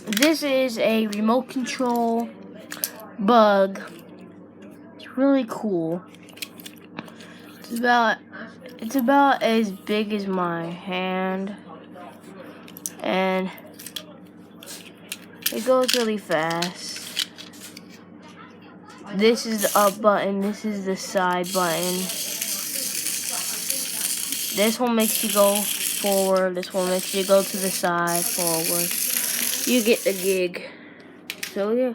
This is a remote control bug. It's really cool. It's about as big as my hand, and it goes really fast. This is the up button, this is the side button. This one makes you go forward, this one makes you go to the side, forward. You get the gig. So yeah.